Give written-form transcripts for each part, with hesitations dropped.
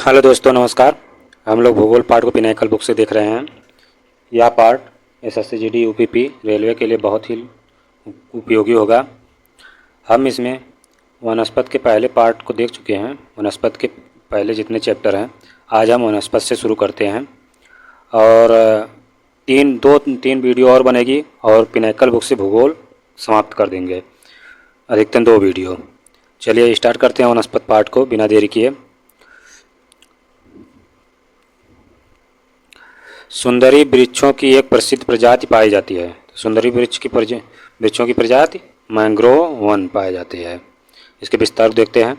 Hello दोस्तों, नमस्कार। हम लोग भूगोल पाठ को पिनाकल बुक से देख रहे हैं। यह पाठ एसएससी जीडी यूपीपी रेलवे के लिए बहुत ही उपयोगी होगा। हम इसमें वनस्पत के पहले पार्ट को देख चुके हैं। वनस्पत के पहले जितने चैप्टर हैं, आज हम वनस्पत से शुरू करते हैं। और तीन वीडियो और बनेगी और पिनाकल बुक से भूगोल समाप्त कर देंगे, अधिकतम 2 वीडियो। चलिए स्टार्ट करते हैं वनस्पत पाठ को बिना देरी किए। सुंदरी वृक्षों की एक प्रसिद्ध प्रजाति पाई जाती है। सुंदरी वृक्षों की प्रजाति मैंग्रोव वन पाए जाती है। इसके विस्तार देखते हैं।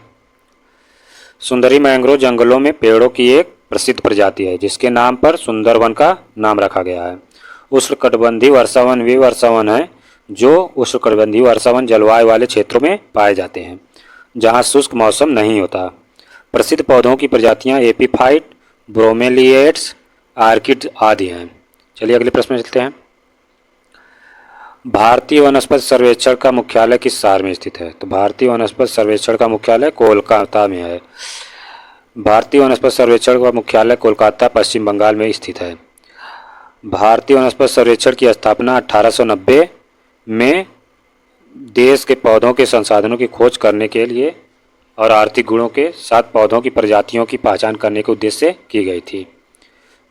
सुंदरी मैंग्रोव जंगलों में पेड़ों की एक प्रसिद्ध प्रजाति है, जिसके नाम पर सुंदरवन का नाम रखा गया है। उष्णकटिबंधीय वर्षावन वे वर्षावन है जो उष्णकटिबंधीय वर्षावन जलवायु वाले क्षेत्रों में पाए जाते हैं, जहाँ शुष्क मौसम नहीं होता। प्रसिद्ध पौधों की प्रजातियाँ एपीफाइट, ब्रोमेलिएट्स, आर्किड आदि हैं। चलिए अगले प्रश्न में चलते हैं। भारतीय वनस्पति सर्वेक्षण का मुख्यालय किस शहर में स्थित है? तो भारतीय वनस्पति सर्वेक्षण का मुख्यालय कोलकाता में है। भारतीय वनस्पति सर्वेक्षण का मुख्यालय कोलकाता, पश्चिम बंगाल में स्थित है। भारतीय वनस्पति सर्वेक्षण की स्थापना 1890 में देश के पौधों के संसाधनों की खोज करने के लिए और आर्थिक गुणों के साथ पौधों की प्रजातियों की पहचान करने के उद्देश्य से की गई थी।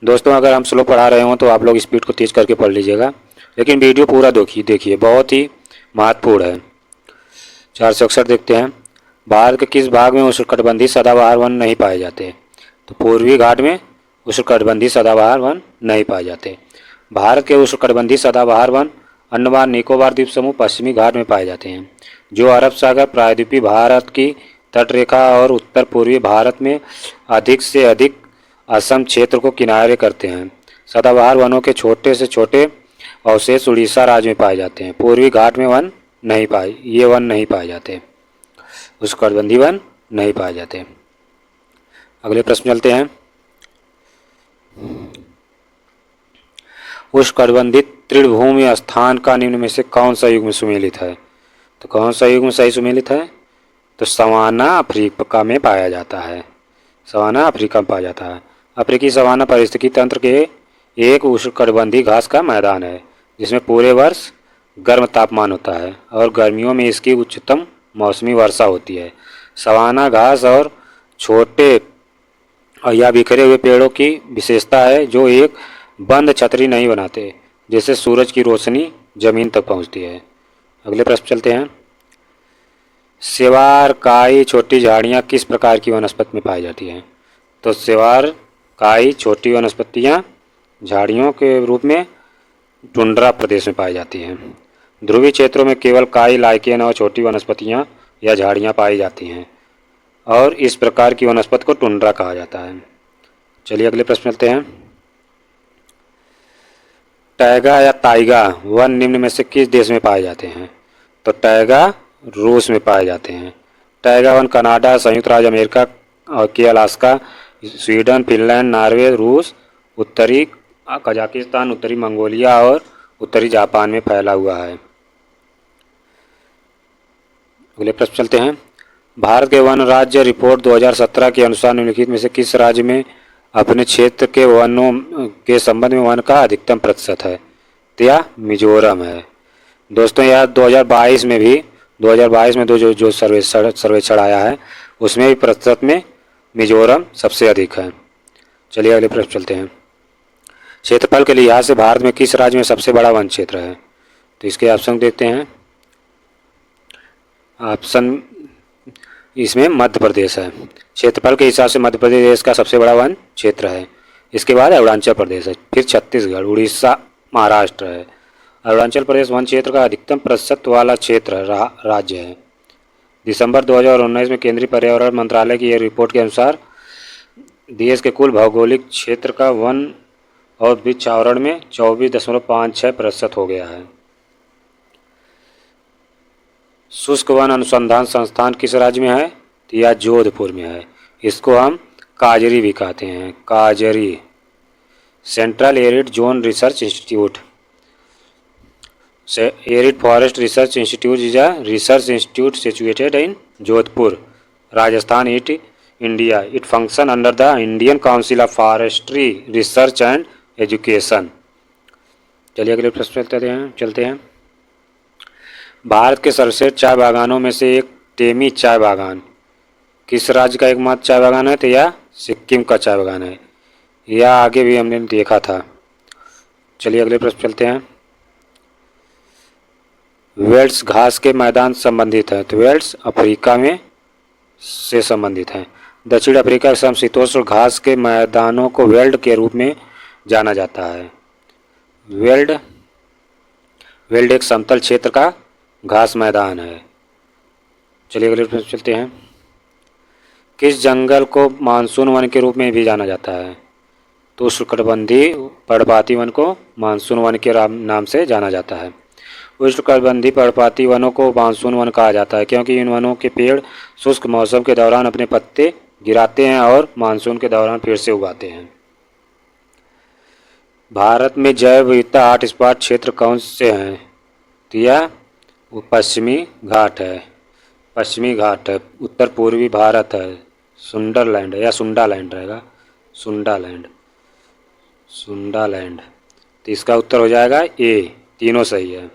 दोस्तों, अगर हम स्लो पढ़ा रहे हों तो आप लोग स्पीड को तेज़ करके पढ़ लीजिएगा, लेकिन वीडियो पूरा देखिए, बहुत ही महत्वपूर्ण है। 461 देखते हैं। भारत के किस भाग में उष्णकटिबंधीय सदाबहार वन नहीं पाए जाते? तो पूर्वी घाट में उष्णकटिबंधीय सदाबहार वन नहीं पाए जाते। भारत के उष्णकटिबंधीय सदाबहार वन अंडमान निकोबार द्वीप समूह पश्चिमी घाट में पाए जाते हैं, जो अरब सागर, प्रायद्वीपीय भारत की तटरेखा और उत्तर पूर्वी भारत में अधिक से अधिक असम क्षेत्र को किनारे करते हैं। सदाबहार वनों के छोटे से छोटे अवशेष उड़ीसा राज्य में पाए जाते हैं। पूर्वी घाट में वन नहीं पाए जाते। उष्णकटिबंधीय वन नहीं पाए जाते। अगले प्रश्न चलते हैं। उष्णकटिबंधीय तृणभूमि स्थान का निम्न में से कौन सा युग्म सुमेलित है? तो कौन सा युग्म सही सुमेलित है? तो सवाना अफ्रीका में पाया जाता है। सवाना अफ्रीका में पाया जाता है। अफ्रीकी सवाना पारिस्थितिकी तंत्र के एक उष्णकटिबंधीय घास का मैदान है, जिसमें पूरे वर्ष गर्म तापमान होता है और गर्मियों में इसकी उच्चतम मौसमी वर्षा होती है। सवाना घास और छोटे या बिखरे हुए पेड़ों की विशेषता है जो एक बंद छतरी नहीं बनाते, जिससे सूरज की रोशनी जमीन तक पहुंचती है। अगले प्रश्न चलते हैं। सेवार काई छोटी झाड़ियाँ किस प्रकार की वनस्पति में पाई जाती हैं? तो सेवार काई छोटी वनस्पतियाँ झाड़ियों के रूप में टुंड्रा प्रदेश में पाई जाती हैं। ध्रुवीय क्षेत्रों में केवल काई, लाइकेन और छोटी वनस्पतियाँ या झाड़ियाँ पाई जाती हैं और इस प्रकार की वनस्पति को टुंड्रा कहा जाता है। चलिए अगले प्रश्न चलते हैं। टैगा या ताइगा वन निम्न में से किस देश में पाए जाते हैं? तो टैगा रूस में पाए जाते हैं। टैगा वन कनाडा, संयुक्त राज्य अमेरिका के अलास्का, स्वीडन, फिनलैंड, नॉर्वे, रूस, उत्तरी कजाकिस्तान, उत्तरी मंगोलिया और उत्तरी जापान में फैला हुआ है। अगले प्रश्न चलते हैं। भारत के वन राज्य रिपोर्ट 2017 के अनुसार निम्नलिखित में से किस राज्य में अपने क्षेत्र के वनों के संबंध में वन का अधिकतम प्रतिशत है? तो यह मिजोरम है। दोस्तों, यह 2022 में जो सर्वेक्षण आया है, उसमें भी प्रतिशत में मिजोरम सबसे अधिक है। चलिए अगले प्रश्न चलते हैं। क्षेत्रफल के लिहाज से भारत में किस राज्य में सबसे बड़ा वन क्षेत्र है? तो इसके ऑप्शन देखते हैं। ऑप्शन इसमें मध्य प्रदेश है। क्षेत्रफल के हिसाब से मध्य प्रदेश देश का सबसे बड़ा वन क्षेत्र है। इसके बाद अरुणाचल प्रदेश है, फिर छत्तीसगढ़, उड़ीसा, महाराष्ट्र है। अरुणाचल प्रदेश वन क्षेत्र का अधिकतम प्रतिशत वाला क्षेत्र राज्य है। दिसंबर 2019 में केंद्रीय पर्यावरण मंत्रालय की एक रिपोर्ट के अनुसार देश के कुल भौगोलिक क्षेत्र का वन और वृक्ष आवरण में 24.56% हो गया है। शुष्क वन अनुसंधान संस्थान किस राज्य में है? तो यह जोधपुर में है। इसको हम काजरी भी कहते हैं, काजरी। Central arid zone research institute, arid forest research institute is a research institute situated in Jodhpur, Rajasthan. India. It function under the Indian council of forestry research and education. चलिए अगले प्रश्न चलते हैं. भारत के सर्वश्रेष्ठ चाय बागानों में से एक टेमी चाय बागान किस राज्य का एकमात्र चाय बागान है? तो यह सिक्किम का चाय बागान है. यह आगे भी हमने देखा था. चलिए अगले प्रश्न चलते हैं. वेल्स घास के मैदान संबंधित है. तो वेल्स अफ्रीका में से संबंधित है. दक्षिण अफ्रीका के समशीतोष्ण घास के मैदानों को वेल्ड के रूप में जाना जाता है. वेल्ड एक समतल क्षेत्र का घास मैदान है. चलिए अगले प्रश्न चलते हैं. किस जंगल को मानसून वन के रूप में भी जाना जाता है? तो उष्णकटिबंधीय पर्णपाती वन को मानसून वन के नाम से जाना जाता है. उष्णकटिबंधीय पर्णपाती वनों को मानसून वन कहा जाता है क्योंकि इन वनों के पेड़ शुष्क मौसम के दौरान अपने पत्ते गिराते हैं और मानसून के दौरान फिर से उगाते हैं. भारत में जैव विविधता हॉटस्पॉट क्षेत्र कौन से हैं? तो यह पश्चिमी घाट है. पश्चिमी घाट है. उत्तर पूर्वी भारत है. सुंदरलैंड या सुंडालैंड रहेगा. सुंडालैंड. तो इसका उत्तर हो जाएगा ए. तीनों सही है.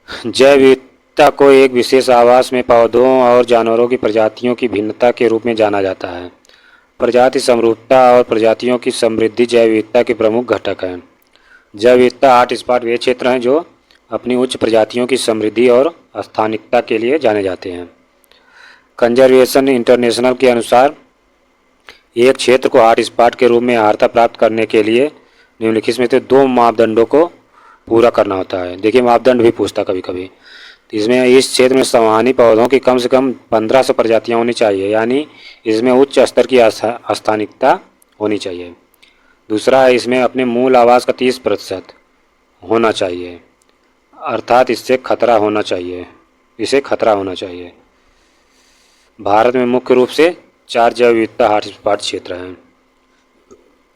जैव विविधता को एक विशेष आवास में पौधों और जानवरों की प्रजातियों की भिन्नता के रूप में जाना जाता है. प्रजाति समरूपता और प्रजातियों की समृद्धि जैव विविधता के प्रमुख घटक हैं. जैव विविधता हॉटस्पॉट वे क्षेत्र हैं जो अपनी उच्च प्रजातियों की समृद्धि और स्थानिकता के लिए जाने जाते हैं. कंजर्वेशन इंटरनेशनल के अनुसार एक क्षेत्र को हॉटस्पॉट के रूप में अर्हता प्राप्त करने के लिए निम्नलिखित में से दो मापदंडों को पूरा करना होता है. देखिए मापदंड भी पूछता कभी कभी. तो इसमें इस क्षेत्र में संवहनी पौधों की कम से कम 1500 प्रजातियाँ होनी चाहिए, यानी इसमें उच्च स्तर की स्थानिकता होनी चाहिए. दूसरा है इसमें अपने मूल आवास का 30% होना चाहिए, अर्थात इसे खतरा होना चाहिए. भारत में मुख्य रूप से 4 जैव विविधता हॉटस्पॉट क्षेत्र हैं.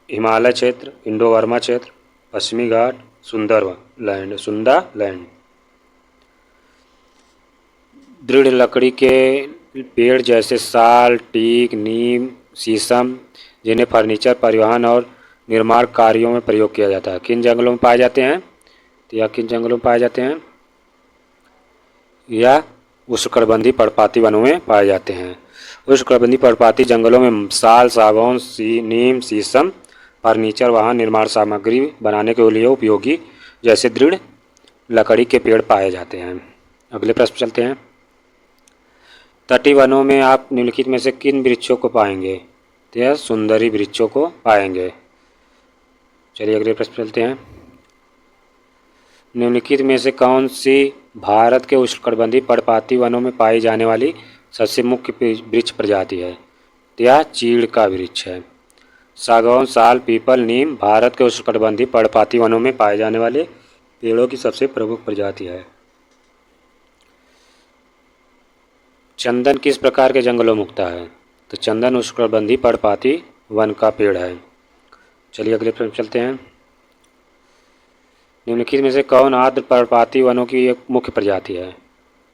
हिमालय क्षेत्र, इंडो बर्मा क्षेत्र, पश्चिमी घाट, सुंदालैंड. दृढ़ लकड़ी के पेड़ जैसे साल, टीक, नीम, शीशम जिन्हें फर्नीचर, परिवहन और निर्माण कार्यों में प्रयोग किया जाता है किन जंगलों में पाए जाते हैं? तो यह किन जंगलों में पाए जाते हैं? यह उष्णकटिबंधीय पर्णपाती वनों में पाए जाते हैं. उष्णकटिबंधीय पर्णपाती जंगलों में साल, सागौन, नीम, शीशम फर्नीचर, वाहन निर्माण सामग्री बनाने के लिए उपयोगी जैसे दृढ़ लकड़ी के पेड़ पाए जाते हैं. अगले प्रश्न चलते हैं. तटीय वनों में आप निम्नलिखित में से किन वृक्षों को पाएंगे? तो यह सुंदरी वृक्षों को पाएंगे. चलिए अगले प्रश्न चलते हैं. निम्नलिखित में से कौन सी भारत के उष्णकटिबंधीय पर्णपाती वनों में पाई जाने वाली सबसे मुख्य वृक्ष प्रजाति है? तो यह चीड़ का वृक्ष है. सागौन, साल, पीपल, नीम भारत के उष्णकटिबंधीय पर्णपाती वनों में पाए जाने वाले पेड़ों की सबसे प्रमुख प्रजाति है. चंदन किस प्रकार के जंगलों में उगता है? तो चंदन उष्णकटिबंधीय पर्णपाती वन का पेड़ है. चलिए अगले प्रश्न चलते हैं. निम्नलिखित में से कौन आर्द्र पर्णपाती वनों की एक मुख्य प्रजाति है?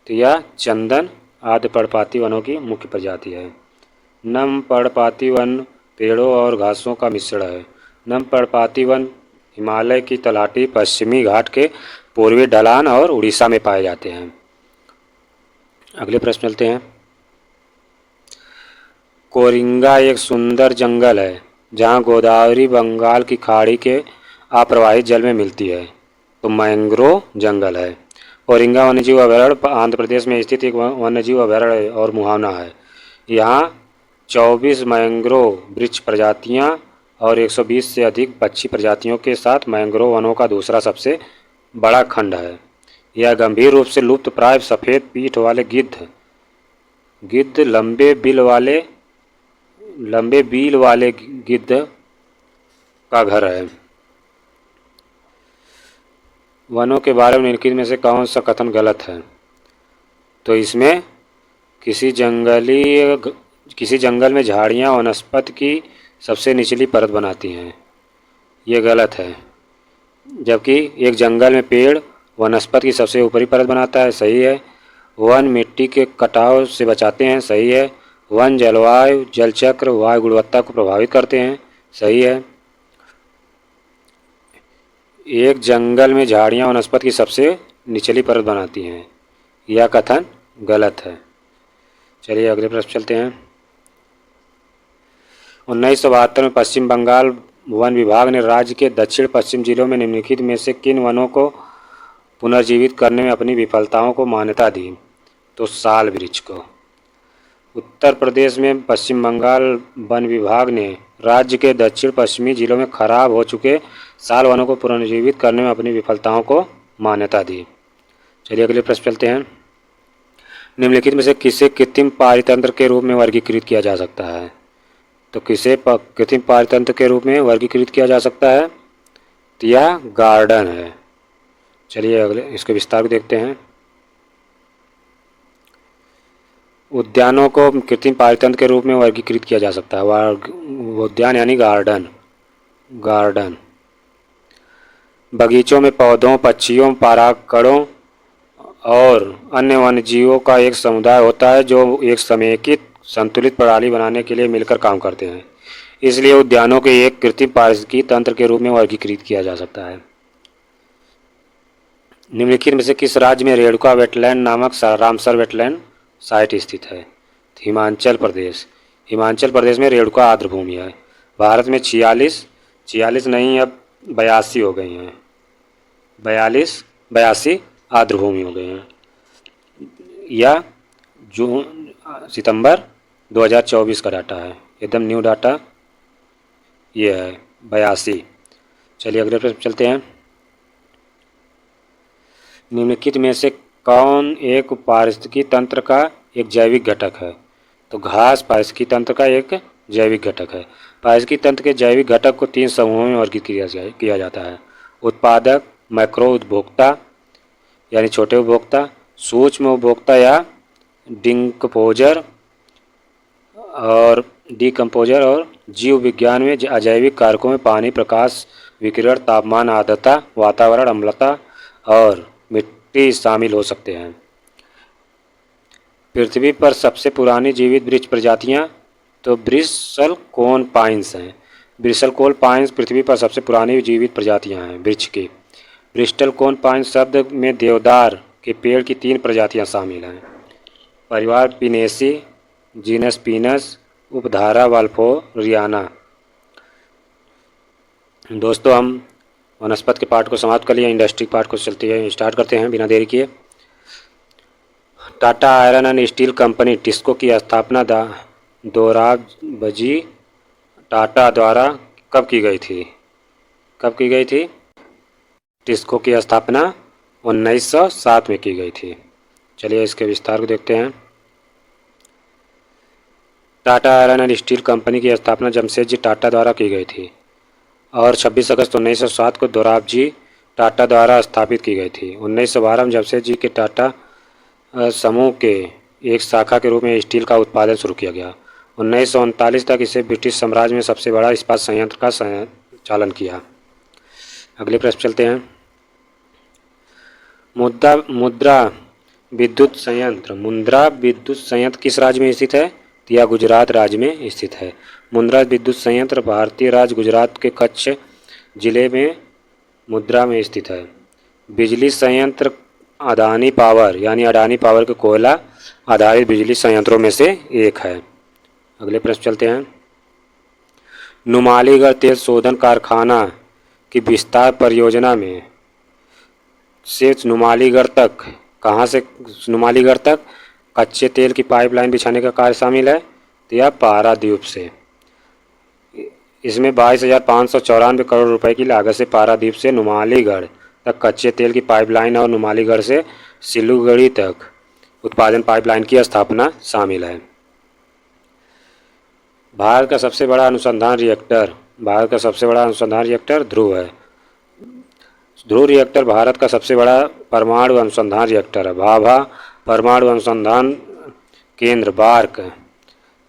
तो यह चंदन आर्द्र पर्णपाती वनों की मुख्य प्रजाति है. नम पर्णपाती वन पेड़ों और घासों का मिश्रण है. नम पर्णपाती वन हिमालय की तलहटी, पश्चिमी घाट के पूर्वी ढलान और उड़ीसा में पाए जाते हैं. अगले प्रश्न चलते हैं. कोरिंगा एक सुंदर जंगल है जहां गोदावरी बंगाल की खाड़ी के अप्रवाहित जल में मिलती है. तो मैंग्रोव जंगल है. कोरिंगा वन्यजीव अभयारण्य आंध्र प्रदेश में स्थित एक वन्यजीव अभयारण्य और मुहावना है. यहाँ 24 मैंग्रोव वृक्ष प्रजातियाँ और 120 से अधिक पक्षी प्रजातियों के साथ मैंग्रोव वनों का दूसरा सबसे बड़ा खंड है. यह गंभीर रूप से लुप्त प्राय सफ़ेद पीठ वाले गिद्ध लंबे बील वाले गिद्ध का घर है. वनों के बारे में निम्नलिखित में से कौन सा कथन गलत है? तो इसमें किसी जंगल में झाड़ियाँ वनस्पति की सबसे निचली परत बनाती हैं, ये गलत है. जबकि एक जंगल में पेड़ वनस्पति की सबसे ऊपरी परत बनाता है, सही है. वन मिट्टी के कटाव से बचाते हैं, सही है. वन जलवायु, जल चक्र, वायु गुणवत्ता को प्रभावित करते हैं। सही है। एक जंगल में झाड़ियाँ वनस्पति की सबसे निचली परत बनाती हैं। यह कथन गलत है। चलिए अगले प्रश्न चलते हैं। 1972 में पश्चिम बंगाल वन विभाग ने राज्य के दक्षिण पश्चिम जिलों में निम्नलिखित में से किन वनों को पुनर्जीवित करने में अपनी विफलताओं को मान्यता दी? तो साल वृक्ष को। उत्तर प्रदेश में पश्चिम बंगाल वन विभाग ने राज्य के दक्षिण पश्चिमी जिलों में खराब हो चुके साल वनों को पुनर्जीवित करने में अपनी विफलताओं को मान्यता दी। चलिए अगले प्रश्न चलते हैं। निम्नलिखित में से किसे कृत्रिम पारितंत्र के रूप में वर्गीकृत किया जा सकता है? तो किसे कृत्रिम पारितंत्र के रूप में वर्गीकृत किया जा सकता है? तो यह गार्डन है। चलिए अगले इसके विस्तार को देखते हैं। उद्यानों को कृत्रिम पारितंत्र के रूप में वर्गीकृत किया जा सकता है। उद्यान यानी गार्डन। गार्डन बगीचों में पौधों, पक्षियों, परागकणों और अन्य वन्यजीवों का एक समुदाय होता है जो एक समेकित संतुलित प्रणाली बनाने के लिए मिलकर काम करते हैं। इसलिए उद्यानों को एक कृत्रिम पारिस्थितिकी तंत्र के रूप में वर्गीकृत किया जा सकता है। निम्नलिखित में से किस राज्य में रेणुका वेटलैंड नामक रामसर वेटलैंड साइट स्थित है? हिमाचल प्रदेश। हिमाचल प्रदेश में रेणुका आर्द्रभूमि है। भारत में 46 नहीं, अब 82 हो गई हैं। 82 आर्द्रभूमि हो गए हैं। यह सितंबर 2024 का डाटा है, एकदम न्यू डाटा ये है 82। चलिए अगले प्रश्न चलते हैं। निम्नलिखित में से कौन एक पारिस्थितिकी तंत्र का एक जैविक घटक है? तो घास पारिस्थितिकी तंत्र का एक जैविक घटक है। पारिस्थितिकी तंत्र के जैविक घटक को 3 समूहों में वर्गीकृत किया जाता है। उत्पादक, मैक्रो उपभोक्ता यानी छोटे उपभोक्ता, सूक्ष्म उपभोक्ता या डिकम्पोजर और जीव विज्ञान में अजैविक कारकों में पानी, प्रकाश, विकिरण, तापमान, आर्द्रता, वातावरण, अम्लता और मिट्टी शामिल हो सकते हैं। पृथ्वी पर सबसे पुरानी जीवित वृक्ष प्रजातियां तो ब्रिस्टल कोन पाइन्स हैं। ब्रिस्टल कोन पाइन्स पृथ्वी पर सबसे पुरानी जीवित प्रजातियां हैं वृक्ष की। ब्रिस्टल कोन पाइन्स शब्द में देवदार के पेड़ की 3 प्रजातियां शामिल हैं। परिवार पिनेसी, जीनस पीनस, उपधारा वाल्फोरियाना। दोस्तों हम वनस्पति के पार्ट को समाप्त कर लिए, इंडस्ट्री पार्ट को स्टार्ट करते हैं बिना देरी किए। Tata iron and steel company TISCO की स्थापना दोराबजी टाटा द्वारा कब की गई थी? टिस्को की स्थापना 1907 में की गई थी। चलिए इसके विस्तार को देखते हैं। Tata iron and steel company की स्थापना जमशेदजी टाटा द्वारा की गई थी और 26 अगस्त 1907 को दोराबजी टाटा द्वारा स्थापित की गई थी। 1912 में जमशेदजी के टाटा समूह के एक शाखा के रूप में स्टील का उत्पादन शुरू किया गया। 1939 तक इसे ब्रिटिश साम्राज्य में सबसे बड़ा इस्पात संयंत्र का संचालन किया। अगले प्रश्न चलते हैं। मुंद्रा विद्युत संयंत्र किस राज्य में स्थित है? यह गुजरात राज्य में स्थित है। मुंद्रा विद्युत संयंत्र भारतीय राज्य गुजरात के कच्छ जिले में मुंद्रा में स्थित है। बिजली संयंत्र अडानी पावर के कोयला आधारित बिजली संयंत्रों में से एक है। अगले प्रश्न चलते हैं। नुमालीगढ़ तेल शोधन कारखाना की विस्तार परियोजना में से नुमालीगढ़ तक कच्चे तेल की पाइपलाइन बिछाने का कार्य शामिल है। तो यह पारादीप से। इसमें 22,594 करोड़ रुपए की लागत से पारादीप से नुमालीगढ़ तक कच्चे तेल की पाइपलाइन और नुमालीगढ़ से सिलीगुड़ी तक उत्पादन पाइपलाइन की स्थापना शामिल है। भारत का सबसे बड़ा अनुसंधान रिएक्टर ध्रुव है। ध्रुव रिएक्टर भारत का सबसे बड़ा परमाणु अनुसंधान रिएक्टर है। भाभा परमाणु अनुसंधान केंद्र बार्क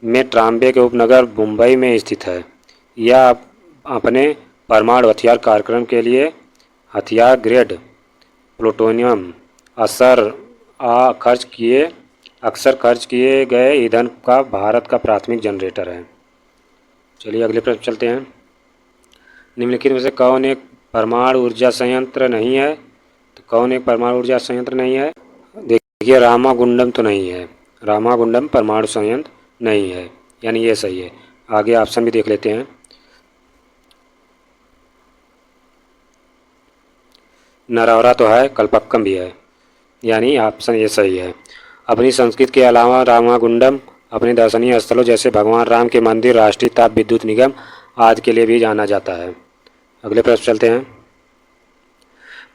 में ट्राम्बे के उपनगर मुंबई में स्थित है। यह अपने परमाणु हथियार कार्यक्रम के लिए हथियार ग्रेड प्लूटोनियम खर्च किए अक्सर खर्च किए गए ईंधन का भारत का प्राथमिक जनरेटर है। चलिए अगले प्रश्न चलते हैं। निम्नलिखित में से कौन एक परमाणु ऊर्जा संयंत्र नहीं है? तो कौन एक परमाणु ऊर्जा संयंत्र नहीं है? देखिए रामागुंडम तो नहीं है, रामागुंडम परमाणु संयंत्र नहीं है, यानी ये सही है। आगे ऑप्शन भी देख लेते हैं। नरौरा तो है, कल्पक्कम भी है, यानी ऑप्शन ये सही है। अपनी संस्कृति के अलावा रामागुंडम अपने दर्शनीय स्थलों जैसे भगवान राम के मंदिर, राष्ट्रीय ताप विद्युत निगम आदि के लिए भी जाना जाता है। अगले प्रश्न चलते हैं।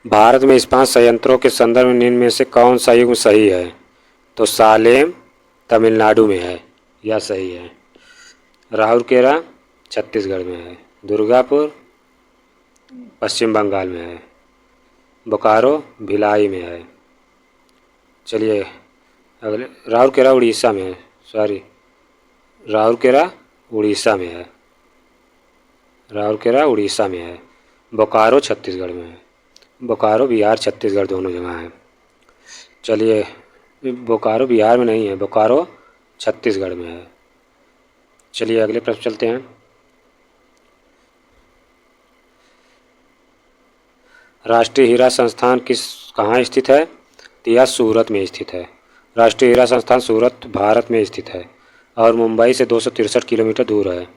भारत में इस्पात संयंत्रों के संदर्भ में निम्न में से कौन सा युग्म सही है? तो सालेम तमिलनाडु में है, यह सही है। राउरकेला छत्तीसगढ़ में है। दुर्गापुर पश्चिम बंगाल में है। बोकारो भिलाई में है। चलिए अगले, राउरकेला उड़ीसा में है, सॉरी राउरकेला उड़ीसा में है, राउरकेला उड़ीसा में है। बोकारो छत्तीसगढ़ में है। बोकारो बिहार छत्तीसगढ़ दोनों जगह है। चलिए बोकारो बिहार में नहीं है, बोकारो छत्तीसगढ़ में है। चलिए अगले प्रश्न चलते हैं। राष्ट्रीय हीरा संस्थान कहाँ स्थित है? तो यह सूरत में स्थित है। राष्ट्रीय हीरा संस्थान सूरत भारत में स्थित है और मुंबई से 263 किलोमीटर दूर है।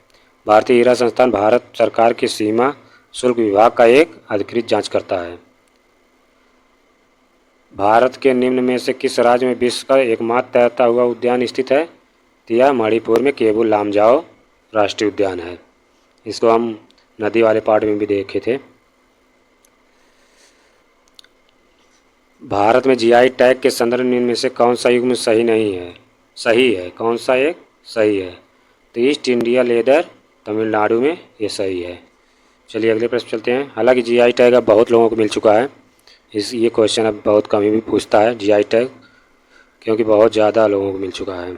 भारतीय हीरा संस्थान भारत सरकार की सीमा शुल्क विभाग का एक अधिकृत जांचकर्ता है। भारत के निम्न में से किस राज्य में विश्व का एकमात्र तैरता हुआ उद्यान स्थित है? तो यह मणिपुर में केबुल लामजाओ राष्ट्रीय उद्यान है। इसको हम नदी वाले पार्ट में भी देखे थे। भारत में जीआई टैग के संदर्भ में से कौन सा युग्म सही नहीं है? सही है, कौन सा एक सही है? तो ईस्ट इंडिया लेदर तमिलनाडु में ये सही है। चलिए अगले प्रश्न चलते हैं। हालांकि जीआई टैग अब बहुत लोगों को मिल चुका है, ये क्वेश्चन अब बहुत कम ही भी पूछता है जीआई टैग, क्योंकि बहुत ज़्यादा लोगों को मिल चुका है।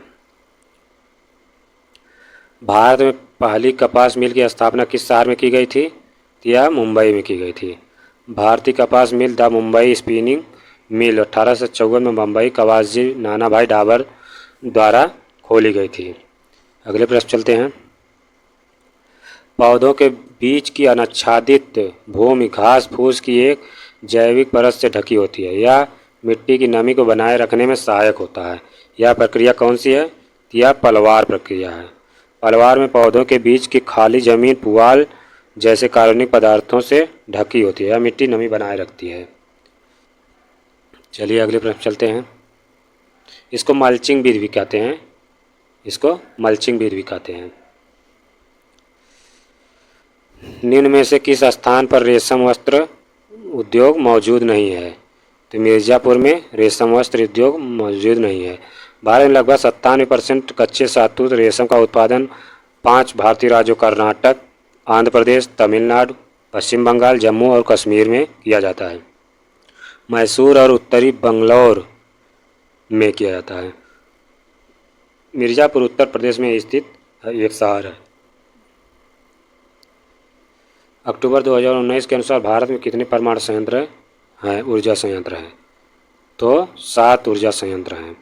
भारत में पहली कपास मिल की स्थापना किस शहर में की गई थी? यह मुंबई में की गई थी। भारतीय कपास मिल द मुंबई स्पिनिंग मिल 1854 में मुंबई कवासजी नाना भाई डाबर द्वारा खोली गई थी। अगले प्रश्न चलते हैं। पौधों के बीच की अनाच्छादित भूमि घास फूस की एक जैविक परत से ढकी होती है। यह मिट्टी की नमी को बनाए रखने में सहायक होता है। यह प्रक्रिया कौन सी है? यह पलवार प्रक्रिया है। पलवार में पौधों के बीच की खाली जमीन पुआल जैसे कार्बनिक पदार्थों से ढकी होती है। यह मिट्टी नमी बनाए रखती है। चलिए अगले प्रश्न चलते हैं। इसको मल्चिंग विधि भी कहते हैं, इसको मल्चिंग विधि भी कहते हैं। निम्न में से किस स्थान पर रेशम वस्त्र उद्योग मौजूद नहीं है? तो मिर्ज़ापुर में रेशम वस्त्र उद्योग मौजूद नहीं है। भारत में लगभग 97% कच्चे शहतूत रेशम का उत्पादन 5 भारतीय राज्यों कर्नाटक, आंध्र प्रदेश, तमिलनाडु, पश्चिम बंगाल, जम्मू और कश्मीर में किया जाता है। मैसूर और उत्तरी बंगलौर में किया जाता है। मिर्ज़ापुर उत्तर प्रदेश में स्थित एक शहर है। अक्टूबर 2019 के अनुसार भारत में कितने परमाणु संयंत्र हैं, ऊर्जा संयंत्र हैं? तो 7 ऊर्जा संयंत्र हैं।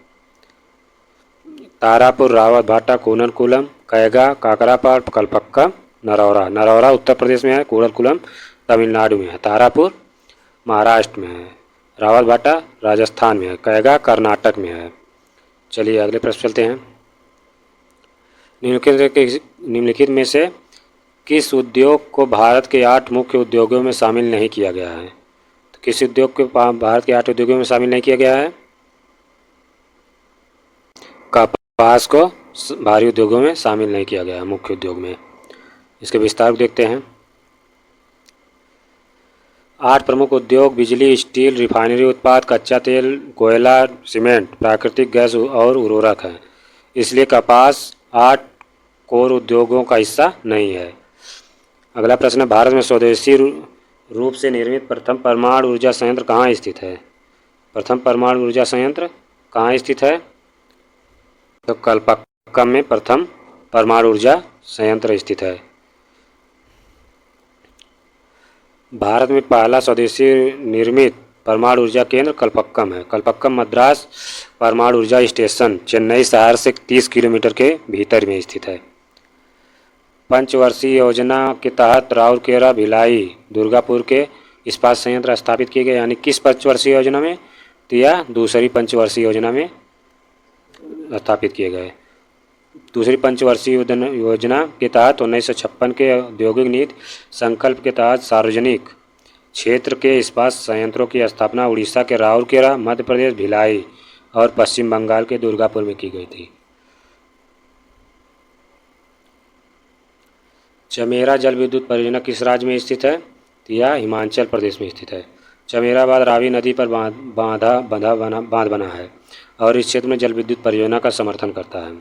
तारापुर, रावतभाटा, कूनलकुलम, कैगा, काकरापार, कल्पक्कम, नरौरा। नरौरा उत्तर प्रदेश में है, कूनलकुलम तमिलनाडु में है, तारापुर महाराष्ट्र में है, रावतभाटा राजस्थान में है, कैगा कर्नाटक में है। चलिए अगले प्रश्न चलते हैं। निम्नलिखित में से किस उद्योग को भारत के 8 मुख्य उद्योगों में शामिल नहीं किया गया है? तो किस उद्योग को भारत के 8 उद्योगों में शामिल नहीं किया गया है? कपास को भारी उद्योगों में शामिल नहीं किया गया है, मुख्य उद्योग में। इसके विस्तार को देखते हैं। 8 प्रमुख उद्योग बिजली, स्टील, रिफाइनरी उत्पाद, कच्चा तेल, कोयला, सीमेंट, प्राकृतिक गैस और उर्वरक हैं। इसलिए कपास 8 कोर उद्योगों का हिस्सा नहीं है। अगला प्रश्न है, भारत में स्वदेशी रूप से निर्मित प्रथम परमाणु ऊर्जा संयंत्र कहाँ स्थित है? प्रथम परमाणु ऊर्जा संयंत्र कहाँ स्थित है? तो कल्पक्कम में प्रथम परमाणु ऊर्जा संयंत्र स्थित है। भारत में पहला स्वदेशी निर्मित परमाणु ऊर्जा केंद्र कलपक्कम है। कलपक्कम मद्रास परमाणु ऊर्जा स्टेशन चेन्नई शहर से 30 किलोमीटर के भीतर में स्थित है। पंचवर्षीय योजना के तहत राउरकेला, भिलाई, दुर्गापुर के इस्पात संयंत्र स्थापित किए गए। यानी किस पंचवर्षीय योजना में? तो यह दूसरी पंचवर्षीय योजना में स्थापित किए गए। दूसरी पंचवर्षीय योजना के तहत 1956 के औद्योगिक नीति संकल्प के तहत सार्वजनिक क्षेत्र के इस्पात संयंत्रों की स्थापना उड़ीसा के राउरकेला, मध्य प्रदेश भिलाई और पश्चिम बंगाल के दुर्गापुर में की गई थी। चमेरा जल विद्युत परियोजना किस राज्य में स्थित है? तो यह हिमाचल प्रदेश में स्थित है। चमेराबाद रावी नदी पर बांध बना है और इस क्षेत्र में जल विद्युत परियोजना का समर्थन करता है।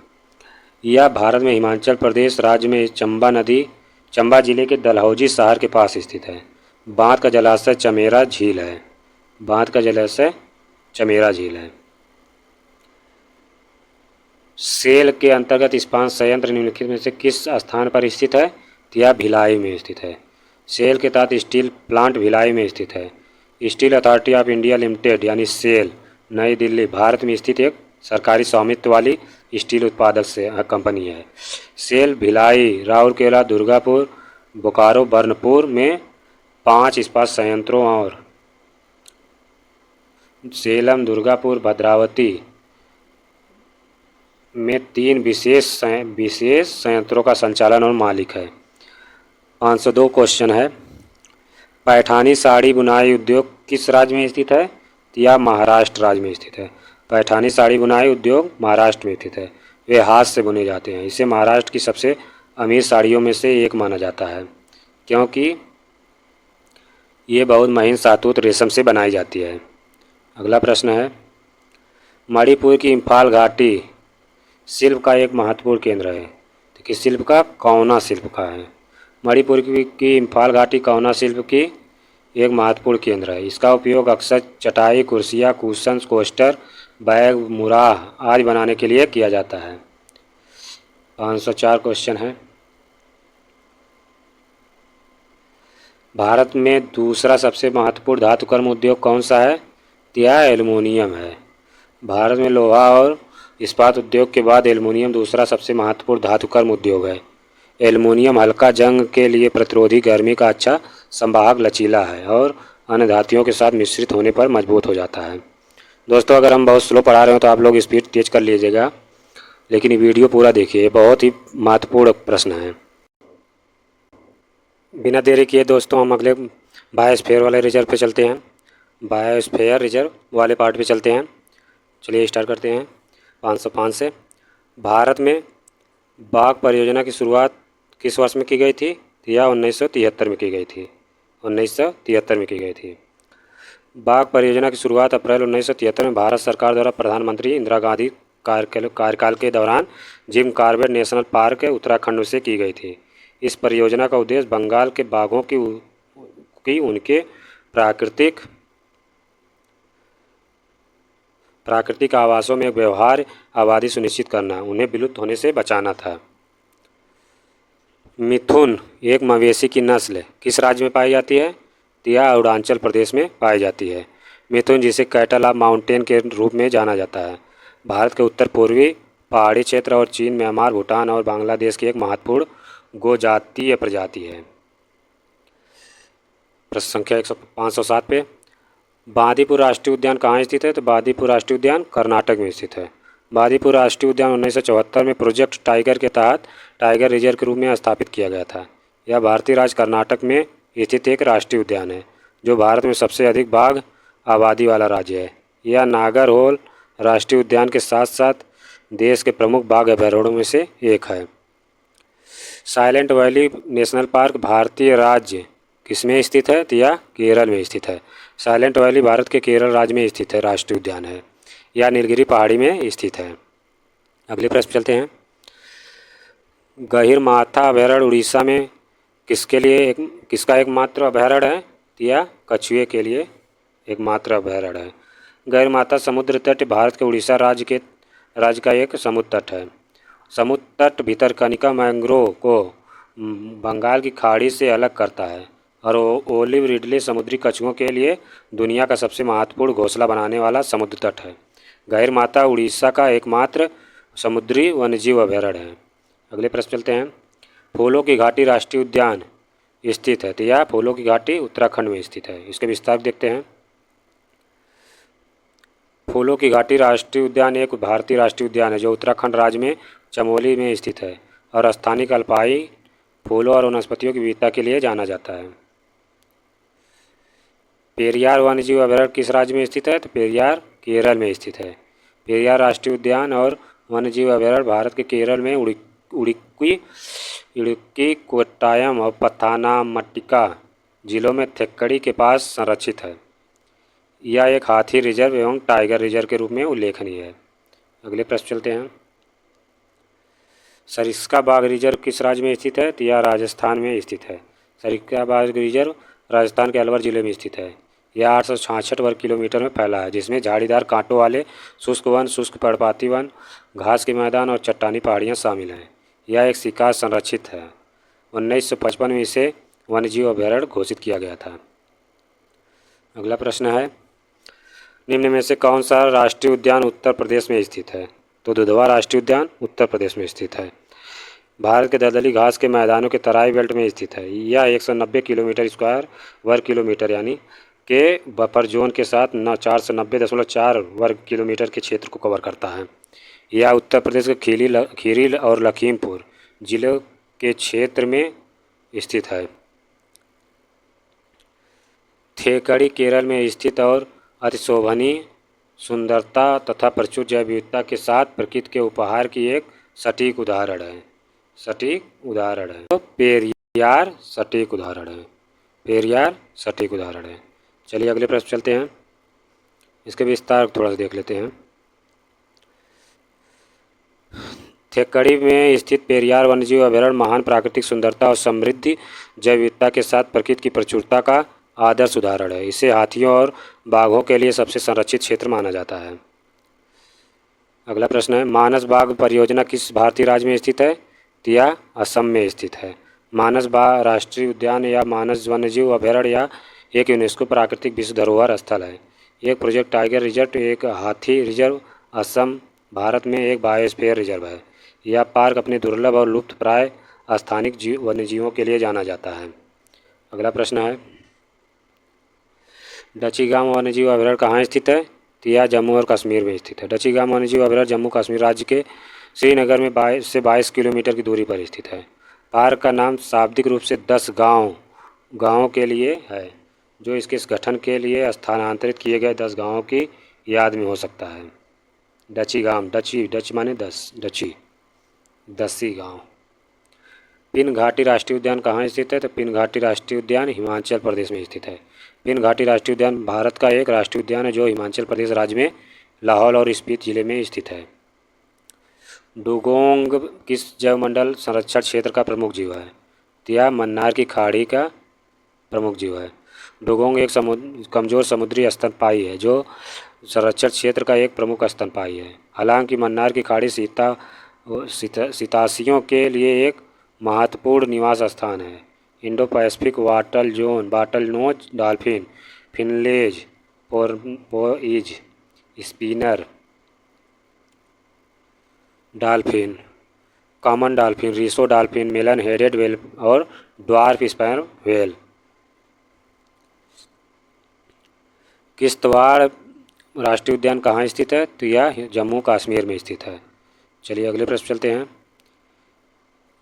यह भारत में हिमाचल प्रदेश राज्य में चंबा जिले के डलहौजी शहर के पास स्थित है। बांध का जलाशय चमेरा झील है। बांध का जलाशय चमेरा झील है। सेल के अंतर्गत इस्पात संयंत्र निम्नलिखित में से किस स्थान पर स्थित है? तो यह भिलाई में स्थित है। सेल के तहत स्टील प्लांट भिलाई में स्थित है। Steel authority of India limited यानी सेल नई दिल्ली भारत में स्थित एक सरकारी स्वामित्व वाली स्टील उत्पादक से कंपनी है। सेल भिलाई, राउरकेला, दुर्गापुर, बोकारो, बर्नपुर में 5 इस्पात संयंत्रों और सेलम, दुर्गापुर, भद्रावती में 3 विशेष संयंत्रों का संचालन और मालिक है। 502 क्वेश्चन है। पैठानी साड़ी बुनाई उद्योग किस राज्य में स्थित है? यह महाराष्ट्र राज्य में स्थित है। पैठानी साड़ी बुनाई उद्योग महाराष्ट्र में स्थित है। वे हाथ से बुने जाते हैं। इसे महाराष्ट्र की सबसे अमीर साड़ियों में से एक माना जाता है क्योंकि ये बहुत महीन सातूत रेशम से बनाई जाती है। अगला प्रश्न है, मणिपुर की इम्फाल घाटी शिल्प का एक महत्वपूर्ण केंद्र है। तो किस शिल्प का? कौना शिल्प का है। मणिपुर की इम्फाल घाटी कौना शिल्प की एक महत्वपूर्ण केंद्र है। इसका उपयोग अक्सर चटाई, कुर्सियाँ, कुशन, कोस्टर, बैग, मुराह आदि बनाने के लिए किया जाता है। 504 क्वेश्चन है। भारत में दूसरा सबसे महत्वपूर्ण धातुकर्म उद्योग कौन सा है? यह एल्युमिनियम है। भारत में लोहा और इस्पात उद्योग के बाद एल्युमिनियम दूसरा सबसे महत्वपूर्ण धातुकर्म उद्योग है। एल्युमिनियम हल्का, जंग के लिए प्रतिरोधी, गर्मी का अच्छा संवाहक, लचीला है और अन्य धातुओं के साथ मिश्रित होने पर मजबूत हो जाता है। दोस्तों, अगर हम बहुत स्लो पढ़ा रहे हो तो आप लोग स्पीड तेज कर लीजिएगा, लेकिन वीडियो पूरा देखिए, बहुत ही महत्वपूर्ण प्रश्न है। बिना देरी किए दोस्तों हम अगले बायोस्फीयर वाले रिजर्व पे चलते हैं। बायोस्फीयर रिजर्व वाले पार्ट पे चलते हैं। चलिए स्टार्ट करते हैं 505 से। भारत में बाघ परियोजना की शुरुआत किस वर्ष में की गई थी? यह 1973 में की गई थी। 1973 में की गई थी। बाघ परियोजना की शुरुआत अप्रैल 1973 में भारत सरकार द्वारा प्रधानमंत्री इंदिरा गांधी कार्यकाल के दौरान Jim Corbett national park Uttarakhand से की गई थी। इस परियोजना का उद्देश्य बंगाल के बाघों की उनके प्राकृतिक आवासों में व्यवहार आबादी सुनिश्चित करना, उन्हें विलुप्त होने से बचाना था। मिथुन एक मवेशी की नस्ल किस राज्य में पाई जाती है? यह अरुणाचल प्रदेश में पाई जाती है। मिथुन, जिसे कैटल ऑफ माउंटेन के रूप में जाना जाता है, भारत के उत्तर पूर्वी पहाड़ी क्षेत्र और चीन, म्यांमार, भूटान और बांग्लादेश की एक महत्वपूर्ण गोजातीय प्रजाति है। प्रश्न संख्या 507 पे, बांदीपुर राष्ट्रीय उद्यान कहाँ स्थित है? तो बांदीपुर राष्ट्रीय उद्यान कर्नाटक में स्थित है। बांदीपुर राष्ट्रीय उद्यान 1974 में प्रोजेक्ट टाइगर के तहत टाइगर रिजर्व के रूप में स्थापित किया गया था। यह भारतीय राज्य कर्नाटक में स्थित एक राष्ट्रीय उद्यान है जो भारत में सबसे अधिक बाघ आबादी वाला राज्य है। यह नागरहोल राष्ट्रीय उद्यान के साथ साथ देश के प्रमुख बाघ अभयारण्यों में से एक है। साइलेंट वैली नेशनल पार्क भारतीय राज्य किसमें स्थित है? तो यह केरल में स्थित है। साइलेंट वैली भारत के केरल राज्य में स्थित है राष्ट्रीय उद्यान है। यह नीलगिरी पहाड़ी में स्थित है। अगले प्रश्न चलते हैं। गहीरमाथा अभयारण्य उड़ीसा में किसका एकमात्र अभयारण्य है? यह कछुए के लिए एकमात्र अभयारण्य है। गहीरमाथा समुद्र तट भारत के उड़ीसा राज्य का एक समुद्र तट है। समुद्र तट भितरकनिका मैंग्रोव को बंगाल की खाड़ी से अलग करता है और ओलिव रिडले समुद्री कछुओं के लिए दुनिया का सबसे महत्वपूर्ण घोंसला बनाने वाला समुद्र तट है। गहिरमाथा उड़ीसा का एकमात्र समुद्री वन्यजीव अभयारण्य है। अगले प्रश्न चलते हैं। फूलों की घाटी राष्ट्रीय उद्यान स्थित है, तो यह फूलों की घाटी उत्तराखंड में स्थित है। इसके विस्तार देखते हैं। फूलों की घाटी राष्ट्रीय उद्यान एक भारतीय राष्ट्रीय उद्यान है जो उत्तराखंड राज्य में चमोली में स्थित है और स्थानिक अल्पाई फूलों और वनस्पतियों की विविधता के लिए जाना जाता है। पेरियार वन्यजीव अभयारण्य किस राज्य में स्थित है? तो पेरियार केरल में स्थित है। पेरियार राष्ट्रीय उद्यान और वन्यजीव अभयारण्य भारत के केरल में इडुक्की, कोट्टायम और पथानामथिट्टा जिलों में थेक्कड़ी के पास संरक्षित है। यह एक हाथी रिजर्व एवं टाइगर रिजर्व के रूप में उल्लेखनीय है। अगले प्रश्न चलते हैं। सरिस्का बाघ रिजर्व किस राज्य में स्थित है? तो यह राजस्थान में स्थित है। सरिस्का बाघ रिजर्व राजस्थान के अलवर जिले में स्थित है। यह 866 वर्ग किलोमीटर में फैला है, जिसमें झाड़ीदार कांटों वाले शुष्क वन, शुष्क पर्णपाती वन, घास के मैदान और चट्टानी पहाड़ियाँ शामिल हैं। यह एक शिकार संरक्षित है। 1955 में इसे वन्यजीव अभयारण्य घोषित किया गया था। अगला प्रश्न है, निम्न में से कौन सा राष्ट्रीय उद्यान उत्तर प्रदेश में स्थित है? तो दुधवा राष्ट्रीय उद्यान उत्तर प्रदेश में स्थित है। भारत के दलदली घास के मैदानों के तराई बेल्ट में स्थित है। यह 190 किलोमीटर स्क्वायर वर्ग किलोमीटर यानी के बफर जोन के साथ 490.4 वर्ग किलोमीटर के क्षेत्र को कवर करता है। यह उत्तर प्रदेश के खीरी और लखीमपुर जिलों के क्षेत्र में स्थित है। थेक्कड़ी केरल में स्थित और अतिशोभनीय सुंदरता तथा प्रचुर जैव विविधता के साथ प्रकृति के उपहार की एक सटीक उदाहरण है। तो पेरियार सटीक उदाहरण है। पेरियार सटीक उदाहरण है। चलिए अगले प्रश्न चलते हैं। इसके विस्तार थोड़ा सा देख लेते हैं। थेक्कड़ी में स्थित पेरियार वन्यजीव अभयारण्य महान प्राकृतिक सुंदरता और समृद्धि जैव विविधता के साथ प्रकृति की प्रचुरता का आदर्श उदाहरण है। इसे हाथियों और बाघों के लिए सबसे संरक्षित क्षेत्र माना जाता है। अगला प्रश्न है, मानस बाघ परियोजना किस भारतीय राज्य में स्थित है? तो यह असम में स्थित है। मानस बाघ राष्ट्रीय उद्यान या मानस वन्यजीव अभयारण्य या एक यूनेस्को प्राकृतिक विश्व धरोहर स्थल है। एक प्रोजेक्ट टाइगर रिजर्व एक हाथी रिजर्व असम भारत में एक बायोस्फीयर रिजर्व है। यह पार्क अपने दुर्लभ और लुप्त प्राय स्थानिक वन्यजीवों के लिए जाना जाता है। अगला प्रश्न है, डचीगाम वन्यजीव अभयारण्य कहाँ स्थित है? तो यह जम्मू और कश्मीर में स्थित है। डचीगाम वन्यजीव अभयारण्य जम्मू कश्मीर राज्य के श्रीनगर में 22 किलोमीटर की दूरी पर स्थित है। पार्क का नाम शाब्दिक रूप से 10 गाँवों के लिए है, जो इसके गठन के लिए स्थानांतरित किए गए 10 गाँवों की याद में हो सकता है। डचीगाम, डच माने 10, दसी गाँव। पिन घाटी राष्ट्रीय उद्यान कहाँ स्थित है? तो पिन घाटी राष्ट्रीय उद्यान हिमाचल प्रदेश में स्थित है। पिन घाटी राष्ट्रीय उद्यान भारत का एक राष्ट्रीय उद्यान है जो हिमाचल प्रदेश राज्य में लाहौल और स्पीति जिले में स्थित है। डुगोंग किस जैवमंडल संरक्षण क्षेत्र का प्रमुख जीव है? तो यह मन्नार की खाड़ी का प्रमुख जीव है। डुगोंग एक कमजोर समुद्री स्तनपायी है जो संरक्षण क्षेत्र का एक प्रमुख स्तनपायी है। हालांकि मन्नार की खाड़ी सितासियों के लिए एक महत्वपूर्ण निवास स्थान है। Indo Pacific bottlenose dolphin, finless, porpoise, spinner dolphin, common dolphin, Risso dolphin, melon headed whale और ड्वार्फ स्पैम व्हेल। किश्तवाड़ राष्ट्रीय उद्यान कहाँ स्थित है? तो यह जम्मू कश्मीर में स्थित है। चलिए अगले प्रश्न चलते हैं।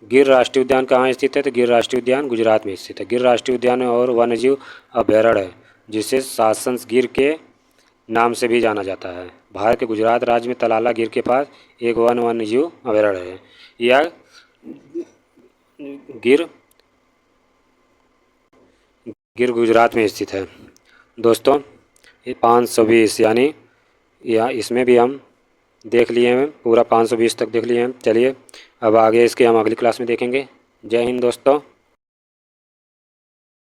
गिर राष्ट्रीय उद्यान कहाँ स्थित है? तो गिर राष्ट्रीय उद्यान गुजरात में स्थित है। गिर राष्ट्रीय उद्यान और वन्यजीव अभयारण्य है जिसे सासंस गिर के नाम से भी जाना जाता है। भारत के गुजरात राज्य में तलाला गिर के पास एक वन्यजीव अभयारण्य है। यह गिर गुजरात में स्थित है। दोस्तों, ये 520 यानी इसमें भी हम देख लिए हैं, पूरा 520 तक देख लिए हैं। चलिए अब आगे इसके हम अगली क्लास में देखेंगे। जय हिंद दोस्तों।